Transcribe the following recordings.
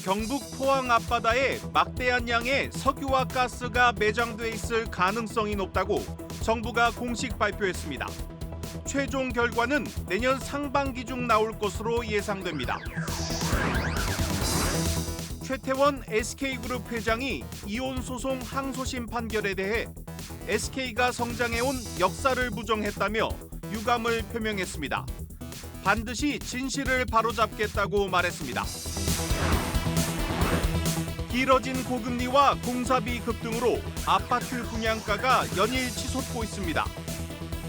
경북 포항 앞바다에 막대한 양의 석유와 가스가 매장돼 있을 가능성이 높다고 정부가 공식 발표했습니다. 최종 결과는 내년 상반기 중 나올 것으로 예상됩니다. 최태원 SK그룹 회장이 이혼 소송 항소심 판결에 대해 SK가 성장해온 역사를 부정했다며 유감을 표명했습니다. 반드시 진실을 바로잡겠다고 말했습니다. 길어진 고금리와 공사비 급등으로 아파트 분양가가 연일 치솟고 있습니다.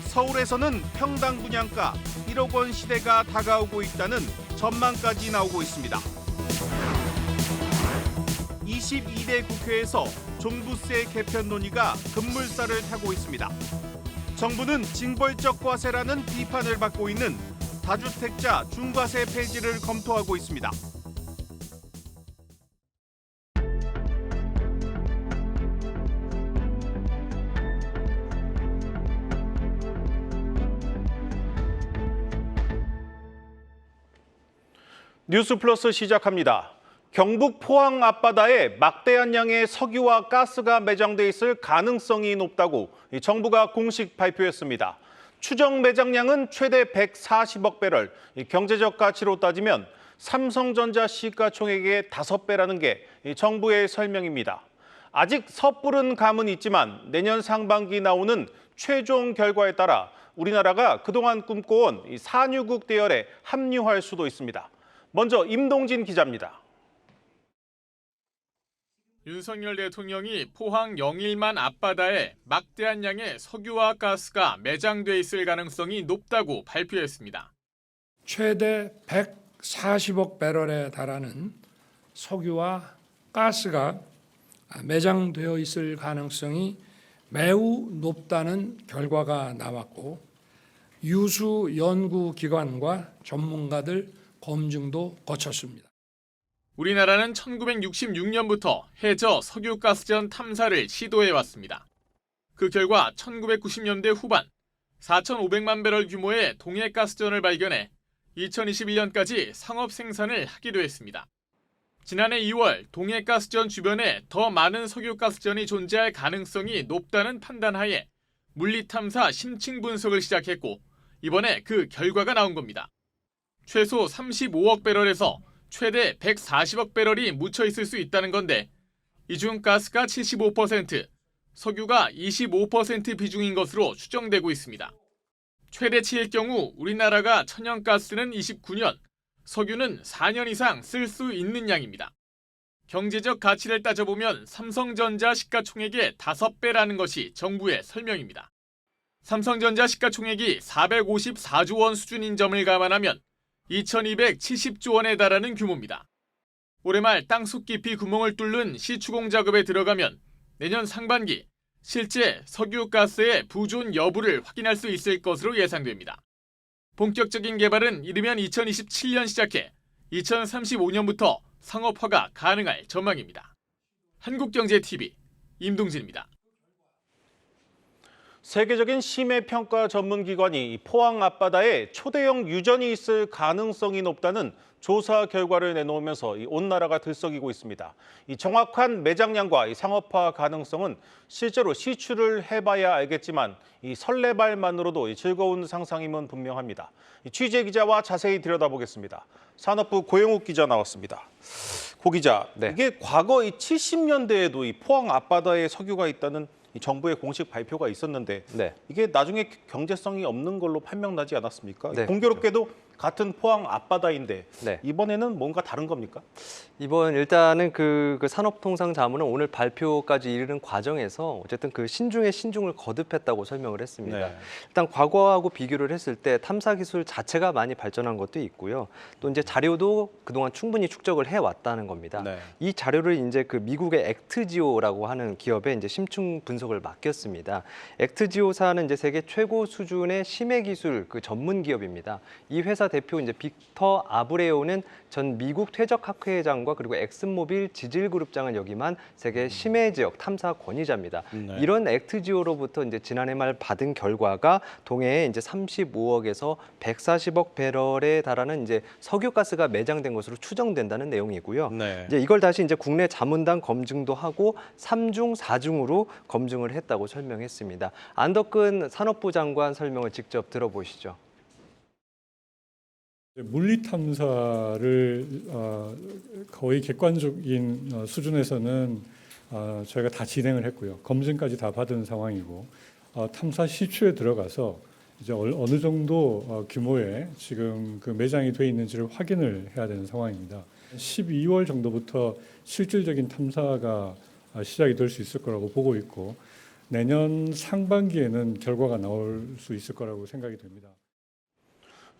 서울에서는 평당 분양가 1억 원 시대가 다가오고 있다는 전망까지 나오고 있습니다. 22대 국회에서 종부세 개편 논의가 급물살을 타고 있습니다. 정부는 징벌적 과세라는 비판을 받고 있는 다주택자 중과세 폐지를 검토하고 있습니다. 뉴스 플러스 시작합니다. 경북 포항 앞바다에 막대한 양의 석유와 가스가 매장돼 있을 가능성이 높다고 정부가 공식 발표했습니다. 추정 매장량은 최대 140억 배럴, 경제적 가치로 따지면 삼성전자 시가총액의 5배라는 게 정부의 설명입니다. 아직 섣부른 감은 있지만 내년 상반기 나오는 최종 결과에 따라 우리나라가 그동안 꿈꿔온 산유국 대열에 합류할 수도 있습니다. 먼저 임동진 기자입니다. 윤석열 대통령이 포항 영일만 앞바다에 막대한 양의 석유와 가스가 매장돼 있을 가능성이 높다고 발표했습니다. 최대 140억 배럴에 달하는 석유와 가스가 매장되어 있을 가능성이 매우 높다는 결과가 나왔고 유수 연구기관과 전문가들 검증도 거쳤습니다. 우리나라는 1966년부터 해저 석유가스전 탐사를 시도해왔습니다. 그 결과 1990년대 후반 4,500만 배럴 규모의 동해가스전을 발견해 2021년까지 상업 생산을 하기도 했습니다. 지난해 2월 동해가스전 주변에 더 많은 석유가스전이 존재할 가능성이 높다는 판단하에 물리탐사 심층 분석을 시작했고 이번에 그 결과가 나온 겁니다. 최소 35억 배럴에서 최대 140억 배럴이 묻혀 있을 수 있다는 건데 이 중 가스가 75%, 석유가 25% 비중인 것으로 추정되고 있습니다. 최대치일 경우 우리나라가 천연가스는 29년, 석유는 4년 이상 쓸 수 있는 양입니다. 경제적 가치를 따져보면 삼성전자 시가총액의 5배라는 것이 정부의 설명입니다. 삼성전자 시가총액이 454조 원 수준인 점을 감안하면 2,270조 원에 달하는 규모입니다. 올해 말 땅속 깊이 구멍을 뚫는 시추공 작업에 들어가면 내년 상반기 실제 석유 가스의 부존 여부를 확인할 수 있을 것으로 예상됩니다. 본격적인 개발은 이르면 2027년 시작해 2035년부터 상업화가 가능할 전망입니다. 한국경제TV 임동진입니다. 세계적인 심해평가 전문기관이 포항 앞바다에 초대형 유전이 있을 가능성이 높다는 조사 결과를 내놓으면서 온 나라가 들썩이고 있습니다. 이 정확한 매장량과 상업화 가능성은 실제로 시추를 해봐야 알겠지만 이 설레발만으로도 즐거운 상상임은 분명합니다. 취재 기자와 자세히 들여다보겠습니다. 산업부 고영욱 기자 나왔습니다. 고 기자, 네. 이게 과거 이 70년대에도 이 포항 앞바다에 석유가 있다는 이 정부의 공식 발표가 있었는데 네. 이게 나중에 경제성이 없는 걸로 판명나지 않았습니까? 네, 공교롭게도 같은 포항 앞바다인데 네. 이번에는 뭔가 다른 겁니까? 이번 일단은 그 산업통상자문은 오늘 발표까지 이르는 과정에서 어쨌든 그 신중에 신중을 거듭했다고 설명을 했습니다. 네. 일단 과거하고 비교를 했을 때 탐사 기술 자체가 많이 발전한 것도 있고요. 또 이제 자료도 그동안 충분히 축적을 해왔다는 겁니다. 네. 이 자료를 이제 그 미국의 액트지오라고 하는 기업에 이제 심층 분석을 맡겼습니다. 액트지오사는 이제 세계 최고 수준의 심해 기술 그 전문 기업입니다. 이 회사 대표 이제 빅터 아브레오는 전 미국 퇴적학회장과 그리고 엑슨모빌 지질그룹장을 역임한 세계 심해 지역 탐사 권위자입니다. 네. 이런 액트지오로부터 이제 지난해 말 받은 결과가 동해에 이제 35억에서 140억 배럴에 달하는 이제 석유가스가 매장된 것으로 추정된다는 내용이고요. 네. 이제 이걸 다시 이제 국내 자문단 검증도 하고 3중 4중으로 검증을 했다고 설명했습니다. 안덕근 산업부 장관 설명을 직접 들어보시죠. 물리 탐사를 거의 객관적인 수준에서는 저희가 다 진행을 했고요. 검증까지 다 받은 상황이고 탐사 시추에 들어가서 이제 어느 정도 규모의 지금 그 매장이 돼 있는지를 확인을 해야 되는 상황입니다. 12월 정도부터 실질적인 탐사가 시작이 될 수 있을 거라고 보고 있고 내년 상반기에는 결과가 나올 수 있을 거라고 생각이 됩니다.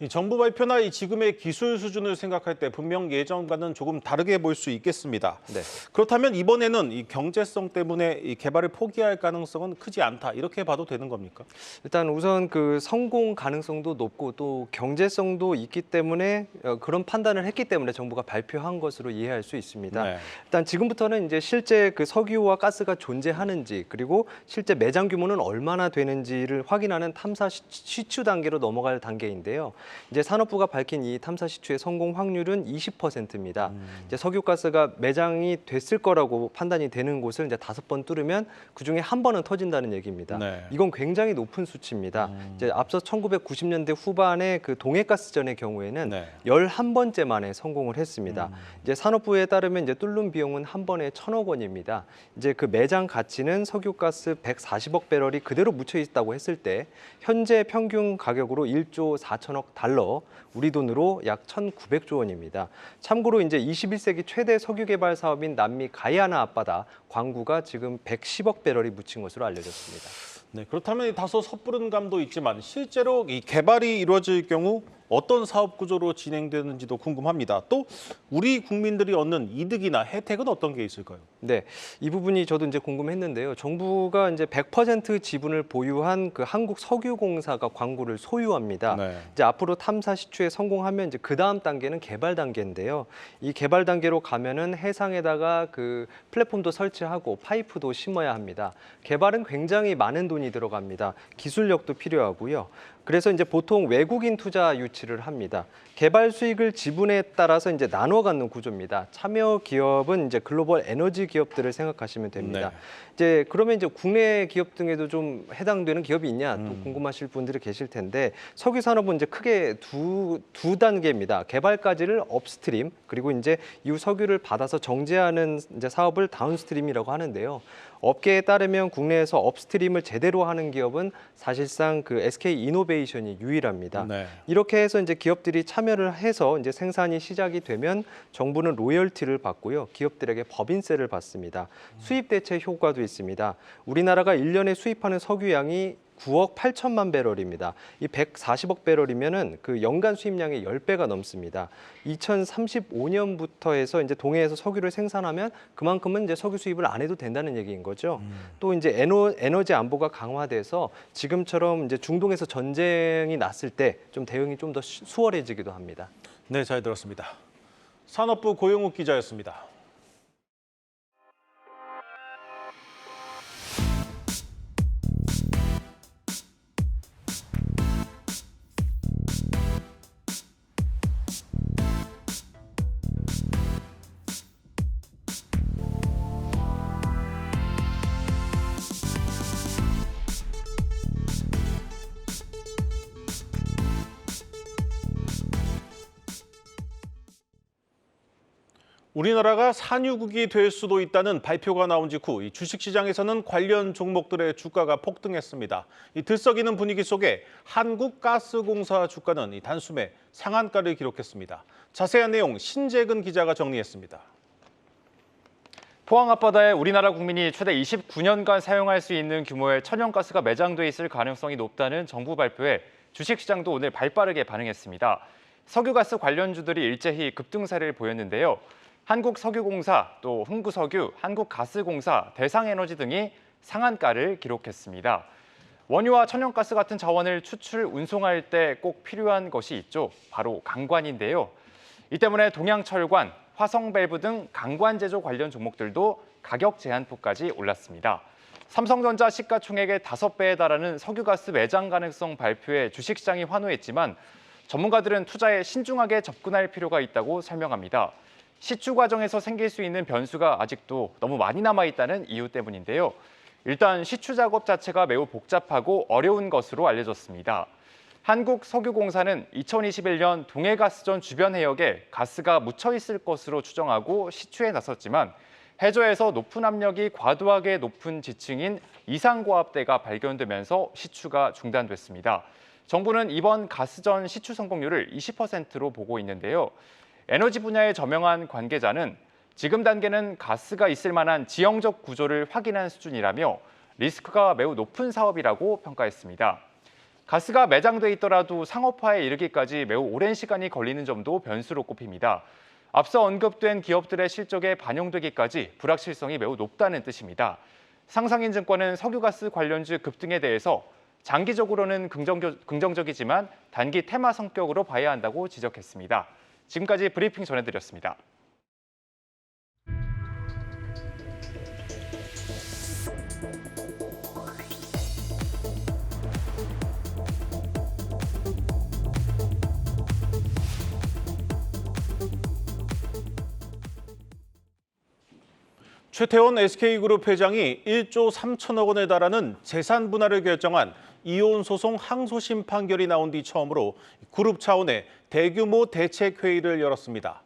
이 정부 발표나 이 지금의 기술 수준을 생각할 때 분명 예전과는 조금 다르게 볼 수 있겠습니다. 네. 그렇다면 이번에는 이 경제성 때문에 이 개발을 포기할 가능성은 크지 않다 이렇게 봐도 되는 겁니까? 일단 우선 그 성공 가능성도 높고 또 경제성도 있기 때문에 그런 판단을 했기 때문에 정부가 발표한 것으로 이해할 수 있습니다. 네. 일단 지금부터는 이제 실제 그 석유와 가스가 존재하는지 그리고 실제 매장 규모는 얼마나 되는지를 확인하는 탐사 시추 단계로 넘어갈 단계인데요. 이제 산업부가 밝힌 이 탐사 시추의 성공 확률은 20%입니다. 이제 석유가스가 매장이 됐을 거라고 판단이 되는 곳을 이제 5번 뚫으면 그 중에 한 번은 터진다는 얘기입니다. 네. 이건 굉장히 높은 수치입니다. 이제 앞서 1990년대 후반에 그 동해가스전의 경우에는 네. 11번째 만에 성공을 했습니다. 이제 산업부에 따르면 이제 뚫는 비용은 한 번에 1,000억 원입니다. 이제 그 매장 가치는 석유가스 140억 배럴이 그대로 묻혀 있다고 했을 때 현재 평균 가격으로 1조 4천억 달러, 우리 돈으로 약 1,900조 원입니다. 참고로 이제 21세기 최대 석유 개발 사업인 남미 가이아나 앞바다 광구가 지금 110억 배럴이 묻힌 것으로 알려졌습니다. 네, 그렇다면 다소 섣부른 감도 있지만 실제로 이 개발이 이루어질 경우 어떤 사업 구조로 진행되는지도 궁금합니다. 또 우리 국민들이 얻는 이득이나 혜택은 어떤 게 있을까요? 네, 이 부분이 저도 이제 궁금했는데요. 정부가 이제 100% 지분을 보유한 그 한국석유공사가 광구를 소유합니다. 네. 이제 앞으로 탐사 시추에 성공하면 이제 그 다음 단계는 개발 단계인데요. 이 개발 단계로 가면은 해상에다가 그 플랫폼도 설치하고 파이프도 심어야 합니다. 개발은 굉장히 많은 돈이 들어갑니다. 기술력도 필요하고요. 그래서 이제 보통 외국인 투자 유치를 합니다. 개발 수익을 지분에 따라서 이제 나눠 갖는 구조입니다. 참여 기업은 이제 글로벌 에너지 기업들을 생각하시면 됩니다. 네. 이제 그러면 이제 국내 기업 등에도 좀 해당되는 기업이 있냐 또 궁금하실 분들이 계실 텐데 석유 산업은 이제 크게 두 단계입니다. 개발까지를 업스트림 그리고 이제 이후 석유를 받아서 정제하는 이제 사업을 다운스트림이라고 하는데요. 업계에 따르면 국내에서 업스트림을 제대로 하는 기업은 사실상 그 SK 이노베이션이 유일합니다. 네. 이렇게 해서 이제 기업들이 참여를 해서 이제 생산이 시작이 되면 정부는 로열티를 받고요. 기업들에게 법인세를 받습니다. 수입 대체 효과도 있습니다. 우리나라가 1년에 수입하는 석유 양이 9억 8천만 배럴입니다. 이 140억 배럴이면은 그 연간 수입량의 10배가 넘습니다. 2035년부터 해서 이제 동해에서 석유를 생산하면 그만큼은 이제 석유 수입을 안 해도 된다는 얘기인 거죠. 또 이제 에너지 안보가 강화돼서 지금처럼 이제 중동에서 전쟁이 났을 때 좀 대응이 좀 더 수월해지기도 합니다. 네, 잘 들었습니다. 산업부 고용욱 기자였습니다. 우리나라가 산유국이 될 수도 있다는 발표가 나온 직후 이 주식시장에서는 관련 종목들의 주가가 폭등했습니다. 이 들썩이는 분위기 속에 한국가스공사 주가는 이 단숨에 상한가를 기록했습니다. 자세한 내용 신재근 기자가 정리했습니다. 포항 앞바다에 우리나라 국민이 최대 29년간 사용할 수 있는 규모의 천연가스가 매장돼 있을 가능성이 높다는 정부 발표에 주식시장도 오늘 발빠르게 반응했습니다. 석유가스 관련주들이 일제히 급등세를 보였는데요. 한국석유공사, 또 흥구석유, 한국가스공사, 대상에너지 등이 상한가를 기록했습니다. 원유와 천연가스 같은 자원을 추출, 운송할 때 꼭 필요한 것이 있죠. 바로 강관인데요. 이 때문에 동양철관, 화성밸브 등 강관 제조 관련 종목들도 가격 제한폭까지 올랐습니다. 삼성전자 시가총액의 5배에 달하는 석유가스 매장 가능성 발표에 주식시장이 환호했지만 전문가들은 투자에 신중하게 접근할 필요가 있다고 설명합니다. 시추 과정에서 생길 수 있는 변수가 아직도 너무 많이 남아있다는 이유 때문인데요. 일단 시추 작업 자체가 매우 복잡하고 어려운 것으로 알려졌습니다. 한국석유공사는 2021년 동해가스전 주변 해역에 가스가 묻혀 있을 것으로 추정하고 시추에 나섰지만 해저에서 높은 압력이 과도하게 높은 지층인 이상고압대가 발견되면서 시추가 중단됐습니다. 정부는 이번 가스전 시추 성공률을 20%로 보고 있는데요. 에너지 분야에 저명한 관계자는 지금 단계는 가스가 있을 만한 지형적 구조를 확인한 수준이라며 리스크가 매우 높은 사업이라고 평가했습니다. 가스가 매장돼 있더라도 상업화에 이르기까지 매우 오랜 시간이 걸리는 점도 변수로 꼽힙니다. 앞서 언급된 기업들의 실적에 반영되기까지 불확실성이 매우 높다는 뜻입니다. 상상인증권은 석유가스 관련주 급등에 대해서 장기적으로는 긍정적이지만 단기 테마 성격으로 봐야 한다고 지적했습니다. 지금까지 브리핑 전해드렸습니다. 최태원 SK그룹 회장이 1조 3천억 원에 달하는 재산 분할을 결정한 이혼 소송 항소심 판결이 나온 뒤 처음으로 그룹 차원의 대규모 대책회의를 열었습니다.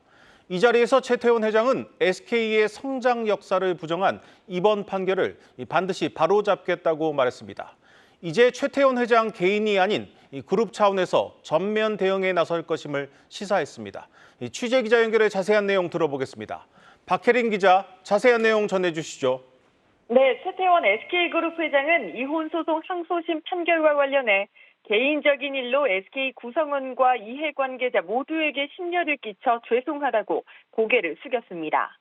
이 자리에서 최태원 회장은 SK의 성장 역사를 부정한 이번 판결을 반드시 바로잡겠다고 말했습니다. 이제 최태원 회장 개인이 아닌 그룹 차원에서 전면 대응에 나설 것임을 시사했습니다. 취재 기자 연결해 자세한 내용 들어보겠습니다. 박혜린 기자, 자세한 내용 전해주시죠. 네, 최태원 SK그룹 회장은 이혼 소송 항소심 판결과 관련해 개인적인 일로 SK 구성원과 이해관계자 모두에게 심려를 끼쳐 죄송하다고 고개를 숙였습니다.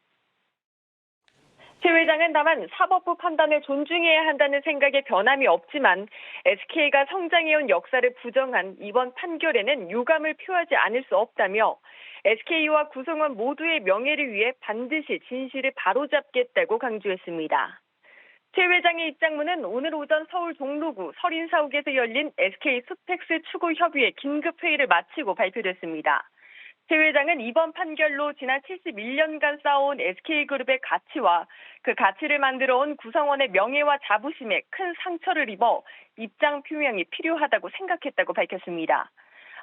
최 회장은 다만 사법부 판단을 존중해야 한다는 생각에 변함이 없지만 SK가 성장해온 역사를 부정한 이번 판결에는 유감을 표하지 않을 수 없다며 SK와 구성원 모두의 명예를 위해 반드시 진실을 바로잡겠다고 강조했습니다. 최 회장의 입장문은 오늘 오전 서울 종로구 서린사옥에서 열린 SK 스펙스 추구 협의회 긴급회의를 마치고 발표됐습니다. 최 회장은 이번 판결로 지난 71년간 쌓아온 SK그룹의 가치와 그 가치를 만들어온 구성원의 명예와 자부심에 큰 상처를 입어 입장 표명이 필요하다고 생각했다고 밝혔습니다.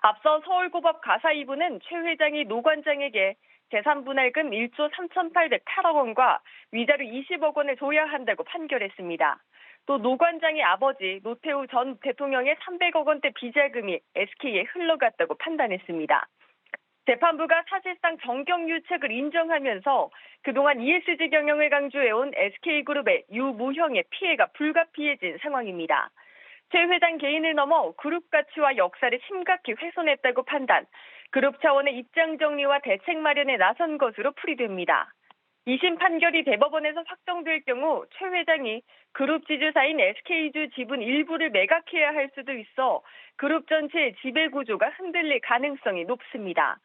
앞서 서울고법 가사 2부는 최 회장이 노 관장에게 재산분할금 1조 3,808억 원과 위자료 20억 원을 줘야 한다고 판결했습니다. 또 노 관장의 아버지 노태우 전 대통령의 300억 원대 비자금이 SK에 흘러갔다고 판단했습니다. 재판부가 사실상 정경유착을 인정하면서 그동안 ESG 경영을 강조해온 SK그룹의 유무형의 피해가 불가피해진 상황입니다. 최 회장 개인을 넘어 그룹 가치와 역사를 심각히 훼손했다고 판단, 그룹 차원의 입장 정리와 대책 마련에 나선 것으로 풀이됩니다. 2심 판결이 대법원에서 확정될 경우 최 회장이 그룹 지주사인 SK주 지분 일부를 매각해야 할 수도 있어 그룹 전체의 지배구조가 흔들릴 가능성이 높습니다.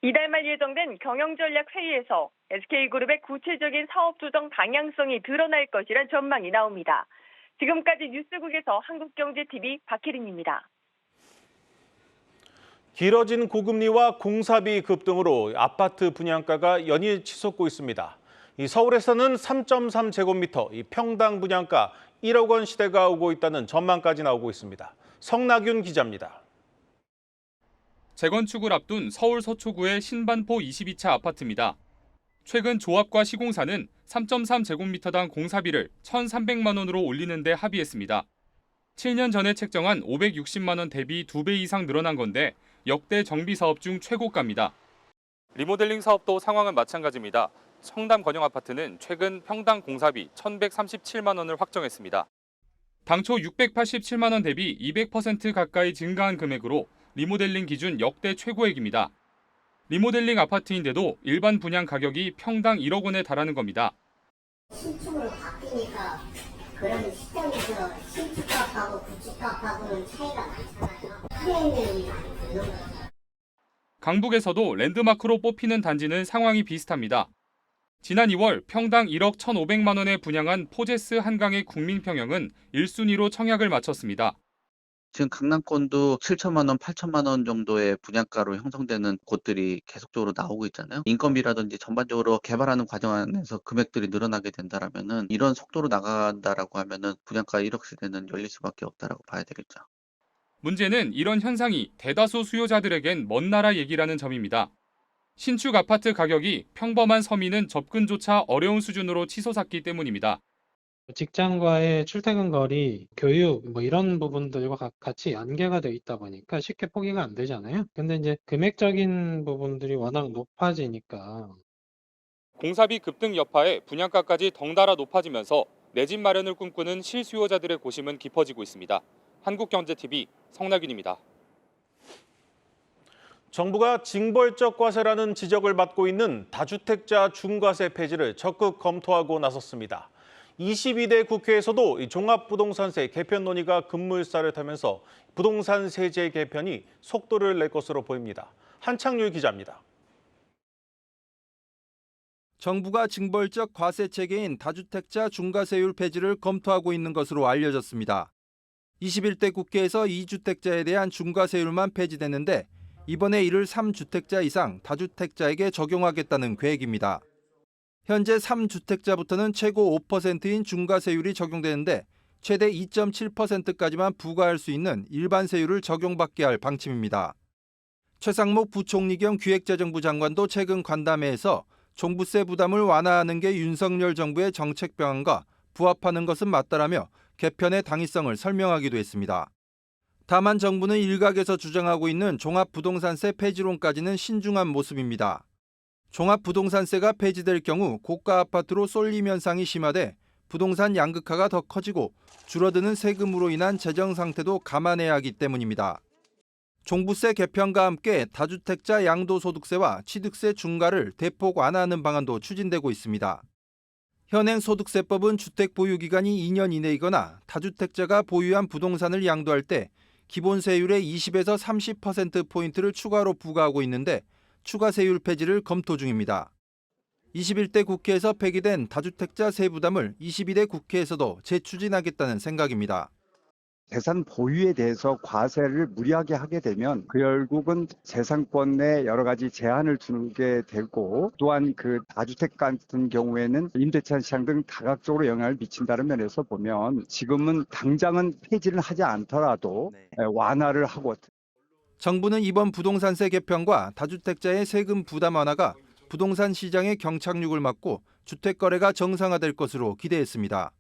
이달 말 예정된 경영전략회의에서 SK그룹의 구체적인 사업조정 방향성이 드러날 것이란 전망이 나옵니다. 지금까지 뉴스국에서 한국경제TV 박혜린입니다. 길어진 고금리와 공사비 급등으로 아파트 분양가가 연일 치솟고 있습니다. 서울에서는 3.3제곱미터 평당 분양가 1억 원 시대가 오고 있다는 전망까지 나오고 있습니다. 성나균 기자입니다. 재건축을 앞둔 서울 서초구의 신반포 22차 아파트입니다. 최근 조합과 시공사는 3.3제곱미터당 공사비를 1,300만 원으로 올리는 데 합의했습니다. 7년 전에 책정한 560만 원 대비 2배 이상 늘어난 건데 역대 정비 사업 중 최고가입니다. 리모델링 사업도 상황은 마찬가지입니다. 청담 건영 아파트는 최근 평당 공사비 1,137만 원을 확정했습니다. 당초 687만 원 대비 200% 가까이 증가한 금액으로 리모델링 기준 역대 최고액입니다. 리모델링 아파트인데도 일반 분양 가격이 평당 1억 원에 달하는 겁니다. 신축으로 바뀌니까 그런 시점에서 신축값하고 구축값하고는 차이가 많잖아요. 크게 있는 일이 아니거든요. 강북에서도 랜드마크로 뽑히는 단지는 상황이 비슷합니다. 지난 2월 평당 1억 1,500만 원에 분양한 포제스 한강의 국민평형은 1순위로 청약을 마쳤습니다. 지금 강남권도 7천만 원, 8천만 원 정도의 분양가로 형성되는 곳들이 계속적으로 나오고 있잖아요. 인건비라든지 전반적으로 개발하는 과정 안에서 금액들이 늘어나게 된다라면은 이런 속도로 나간다라고 하면은 분양가 1억시대는 열릴 수밖에 없다라고 봐야 되겠죠. 문제는 이런 현상이 대다수 수요자들에겐 먼 나라 얘기라는 점입니다. 신축 아파트 가격이 평범한 서민은 접근조차 어려운 수준으로 치솟았기 때문입니다. 직장과의 출퇴근 거리, 교육 이런 부분들과 같이 연계가 돼 있다 보니까 쉽게 포기가 안 되잖아요. 근데 이제 금액적인 부분들이 워낙 높아지니까 공사비 급등 여파에 분양가까지 덩달아 높아지면서 내 집 마련을 꿈꾸는 실수요자들의 고심은 깊어지고 있습니다. 한국경제TV 성나균입니다. 정부가 징벌적 과세라는 지적을 받고 있는 다주택자 중과세 폐지를 적극 검토하고 나섰습니다. 22대 국회에서도 종합부동산세 개편 논의가 급물살을 타면서 부동산 세제 개편이 속도를 낼 것으로 보입니다. 한창률 기자입니다. 정부가 징벌적 과세 체계인 다주택자 중과세율 폐지를 검토하고 있는 것으로 알려졌습니다. 21대 국회에서 2주택자에 대한 중과세율만 폐지됐는데 이번에 이를 3주택자 이상 다주택자에게 적용하겠다는 계획입니다. 현재 3주택자부터는 최고 5%인 중과세율이 적용되는데 최대 2.7%까지만 부과할 수 있는 일반세율을 적용받게 할 방침입니다. 최상목 부총리 겸 기획재정부 장관도 최근 관담회에서 종부세 부담을 완화하는 게 윤석열 정부의 정책 방안과 부합하는 것은 맞다라며 개편의 당위성을 설명하기도 했습니다. 다만 정부는 일각에서 주장하고 있는 종합부동산세 폐지론까지는 신중한 모습입니다. 종합부동산세가 폐지될 경우 고가 아파트로 쏠림 현상이 심화돼 부동산 양극화가 더 커지고 줄어드는 세금으로 인한 재정 상태도 감안해야 하기 때문입니다. 종부세 개편과 함께 다주택자 양도소득세와 취득세 중과를 대폭 완화하는 방안도 추진되고 있습니다. 현행 소득세법은 주택 보유 기간이 2년 이내이거나 다주택자가 보유한 부동산을 양도할 때 기본세율의 20에서 30%포인트를 추가로 부과하고 있는데 추가 세율 폐지를 검토 중입니다. 21대 국회에서 폐기된 다주택자 세부담을 22대 국회에서도 재추진하겠다는 생각입니다. 재산 보유에 대해서 과세를 무리하게 하게 되면 결국은 재산권에 여러 가지 제한을 두게 되고 또한 그 다주택 같은 경우에는 임대차 시장 등 다각적으로 영향을 미친다는 면에서 보면 지금은 당장은 폐지를 하지 않더라도 완화를 하고 정부는 이번 부동산세 개편과 다주택자의 세금 부담 완화가 부동산 시장의 경착륙을 막고 주택 거래가 정상화될 것으로 기대했습니다.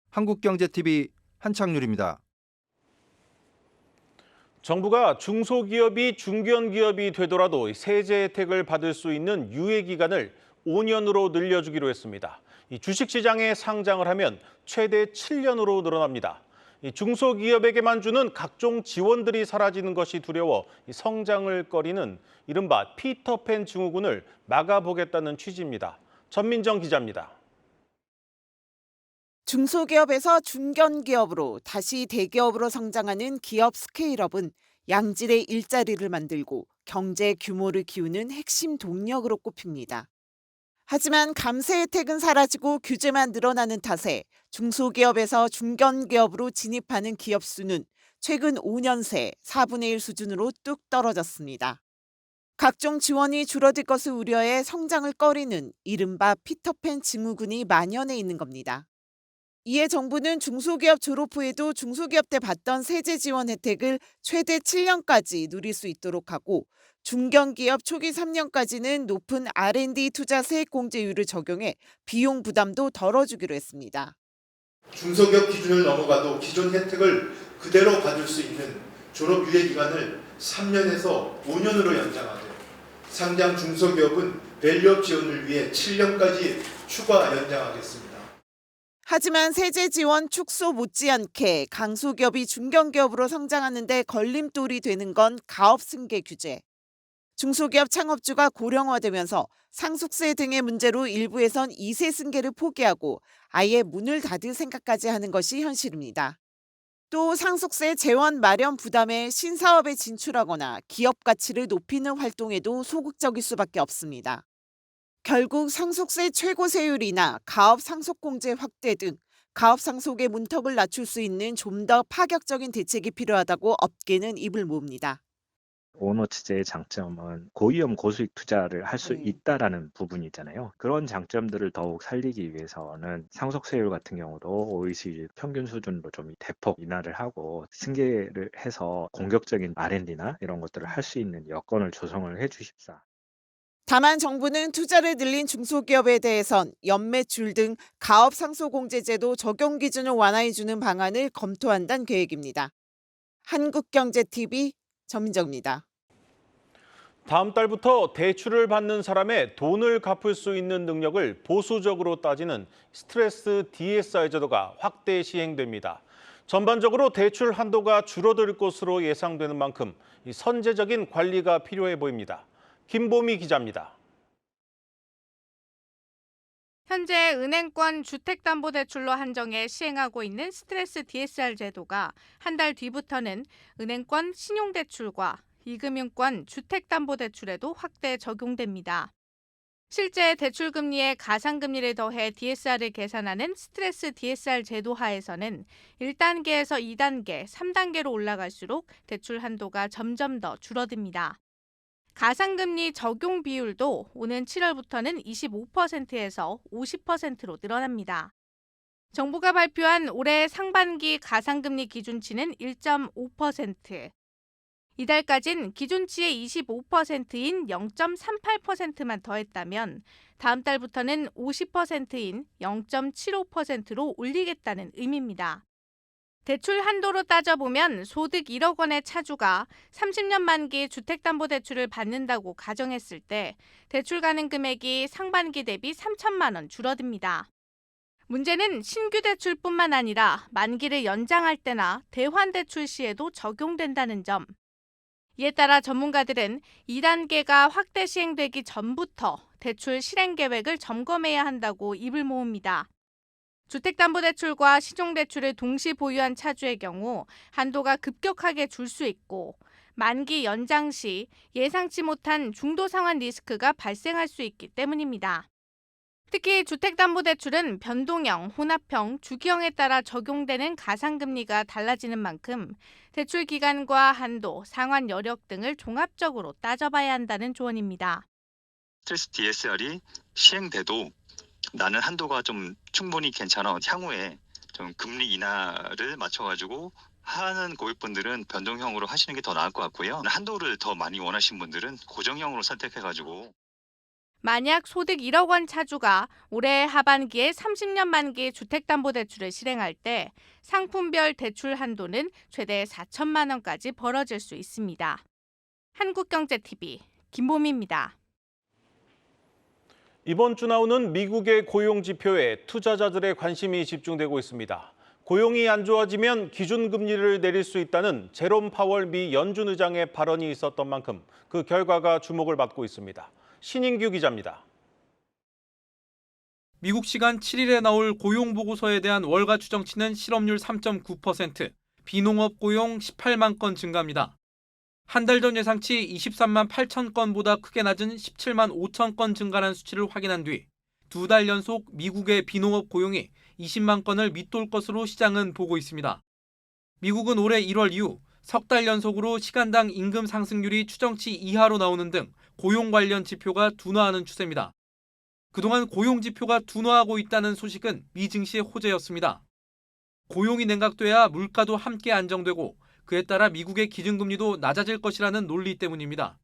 한국경제TV 한창률입니다. 정부가 중소기업이 중견기업이 되더라도 세제 혜택을 받을 수 있는 유예 기간을 5년으로 늘려주기로 했습니다. 주식시장에 상장을 하면 최대 7년으로 늘어납니다. 중소기업에게만 주는 각종 지원들이 사라지는 것이 두려워 성장을 꺼리는 이른바 피터팬 증후군을 막아보겠다는 취지입니다. 전민정 기자입니다. 중소기업에서 중견기업으로 다시 대기업으로 성장하는 기업 스케일업은 양질의 일자리를 만들고 경제 규모를 키우는 핵심 동력으로 꼽힙니다. 하지만 감세 혜택은 사라지고 규제만 늘어나는 탓에 중소기업에서 중견기업으로 진입하는 기업 수는 최근 5년 새 4분의 1 수준으로 뚝 떨어졌습니다. 각종 지원이 줄어들 것을 우려해 성장을 꺼리는 이른바 피터팬 증후군이 만연해 있는 겁니다. 이에 정부는 중소기업 졸업 후에도 중소기업 때 받던 세제 지원 혜택을 최대 7년까지 누릴 수 있도록 하고 중견기업 초기 3년까지는 높은 R&D 투자 세액공제율을 적용해 비용 부담도 덜어주기로 했습니다. 중소기업 기준을 넘어가도 기존 혜택을 그대로 받을 수 있는 졸업 유예 기간을 3년에서 5년으로 연장하되 상장 중소기업은 밸류업 지원을 위해 7년까지 추가 연장하겠습니다. 하지만 세제 지원 축소 못지않게 강소기업이 중견기업으로 성장하는 데 걸림돌이 되는 건 가업 승계 규제. 중소기업 창업주가 고령화되면서 상속세 등의 문제로 일부에선 2세 승계를 포기하고 아예 문을 닫을 생각까지 하는 것이 현실입니다. 또 상속세 재원 마련 부담에 신사업에 진출하거나 기업 가치를 높이는 활동에도 소극적일 수밖에 없습니다. 결국 상속세 최고세율이나 가업 상속공제 확대 등 가업 상속의 문턱을 낮출 수 있는 좀 더 파격적인 대책이 필요하다고 업계는 입을 모읍니다. 오너츠제의 장점은 고위험 고수익 투자를 할 수 있다라는 부분이잖아요. 그런 장점들을 더욱 살리기 위해서는 상속세율 같은 경우도 OECD 평균 수준으로 좀 대폭 인하를 하고 승계를 해서 공격적인 R&D나 이런 것들을 할 수 있는 여건을 조성을 해주십사. 다만 정부는 투자를 늘린 중소기업에 대해선 연매출 등 가업 상속공제제도 적용 기준을 완화해주는 방안을 검토한다는 계획입니다. 한국경제TV 전민정입니다. 다음 달부터 대출을 받는 사람의 돈을 갚을 수 있는 능력을 보수적으로 따지는 스트레스 DSR 제도가 확대 시행됩니다. 전반적으로 대출 한도가 줄어들 것으로 예상되는 만큼 선제적인 관리가 필요해 보입니다. 김보미 기자입니다. 현재 은행권 주택담보대출로 한정해 시행하고 있는 스트레스 DSR 제도가 한 달 뒤부터는 은행권 신용대출과 이금융권 주택담보대출에도 확대 적용됩니다. 실제 대출금리에 가상금리를 더해 DSR을 계산하는 스트레스 DSR 제도 하에서는 1단계에서 2단계, 3단계로 올라갈수록 대출 한도가 점점 더 줄어듭니다. 가상금리 적용 비율도 오는 7월부터는 25%에서 50%로 늘어납니다. 정부가 발표한 올해 상반기 가상금리 기준치는 1.5%. 이달까진 기준치의 25%인 0.38%만 더했다면 다음 달부터는 50%인 0.75%로 올리겠다는 의미입니다. 대출 한도로 따져보면 소득 1억 원의 차주가 30년 만기 주택담보대출을 받는다고 가정했을 때 대출 가능 금액이 상반기 대비 3천만 원 줄어듭니다. 문제는 신규 대출뿐만 아니라 만기를 연장할 때나 대환대출 시에도 적용된다는 점. 이에 따라 전문가들은 2단계가 확대 시행되기 전부터 대출 실행 계획을 점검해야 한다고 입을 모읍니다. 주택담보대출과 신용대출을 동시 보유한 차주의 경우 한도가 급격하게 줄 수 있고 만기 연장 시 예상치 못한 중도 상환 리스크가 발생할 수 있기 때문입니다. 특히 주택담보대출은 변동형, 혼합형, 주기형에 따라 적용되는 가상금리가 달라지는 만큼 대출 기간과 한도, 상환 여력 등을 종합적으로 따져봐야 한다는 조언입니다. 스트레스 DSR이 시행돼도 나는 한도가 좀 충분히 괜찮아. 향후에 좀 금리 인하를 맞춰가지고 하는 고객분들은 변동형으로 하시는 게 더 나을 것 같고요. 한도를 더 많이 원하시는 분들은 고정형으로 선택해가지고. 만약 소득 1억 원 차주가 올해 하반기에 30년 만기 주택담보대출을 실행할 때 상품별 대출 한도는 최대 4천만 원까지 벌어질 수 있습니다. 한국경제TV 김보미입니다. 이번 주 나오는 미국의 고용 지표에 투자자들의 관심이 집중되고 있습니다. 고용이 안 좋아지면 기준금리를 내릴 수 있다는 제롬 파월 미 연준 의장의 발언이 있었던 만큼 그 결과가 주목을 받고 있습니다. 신인규 기자입니다. 미국 시간 7일에 나올 고용보고서에 대한 월가 추정치는 실업률 3.9%, 비농업 고용 18만 건 증가입니다. 한 달 전 예상치 23만 8천 건보다 크게 낮은 17만 5천 건 증가한 수치를 확인한 뒤 두 달 연속 미국의 비농업 고용이 20만 건을 밑돌 것으로 시장은 보고 있습니다. 미국은 올해 1월 이후 석 달 연속으로 시간당 임금 상승률이 추정치 이하로 나오는 등 고용 관련 지표가 둔화하는 추세입니다. 그동안 고용 지표가 둔화하고 있다는 소식은 미 증시의 호재였습니다. 고용이 냉각돼야 물가도 함께 안정되고 그에 따라 미국의 기준금리도 낮아질 것이라는 논리 때문입니다.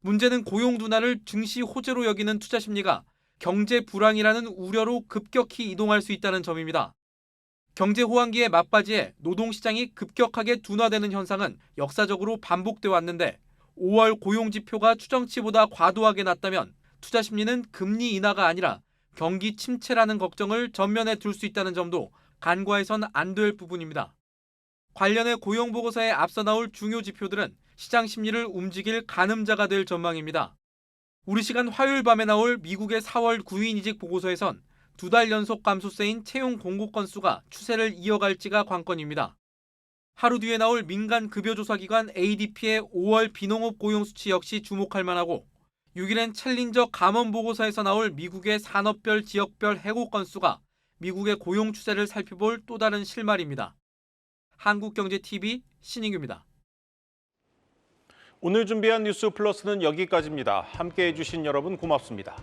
문제는 고용 둔화를 증시 호재로 여기는 투자 심리가 경제 불황이라는 우려로 급격히 이동할 수 있다는 점입니다. 경제 호황기의 막바지에 노동시장이 급격하게 둔화되는 현상은 역사적으로 반복돼 왔는데 5월 고용 지표가 추정치보다 과도하게 낮다면 투자 심리는 금리 인하가 아니라 경기 침체라는 걱정을 전면에 둘 수 있다는 점도 간과해선 안 될 부분입니다. 관련해 고용보고서에 앞서 나올 중요 지표들은 시장 심리를 움직일 가늠자가 될 전망입니다. 우리 시간 화요일 밤에 나올 미국의 4월 구인 이직 보고서에선 2달 연속 감소세인 채용 공고 건수가 추세를 이어갈지가 관건입니다. 하루 뒤에 나올 민간 급여조사기관 ADP의 5월 비농업 고용 수치 역시 주목할 만하고 6일엔 챌린저 감원 보고서에서 나올 미국의 산업별 지역별 해고 건수가 미국의 고용 추세를 살펴볼 또 다른 실마리입니다. 한국경제TV 신인규입니다. 오늘 준비한 뉴스 플러스는 여기까지입니다. 함께해 주신 여러분 고맙습니다.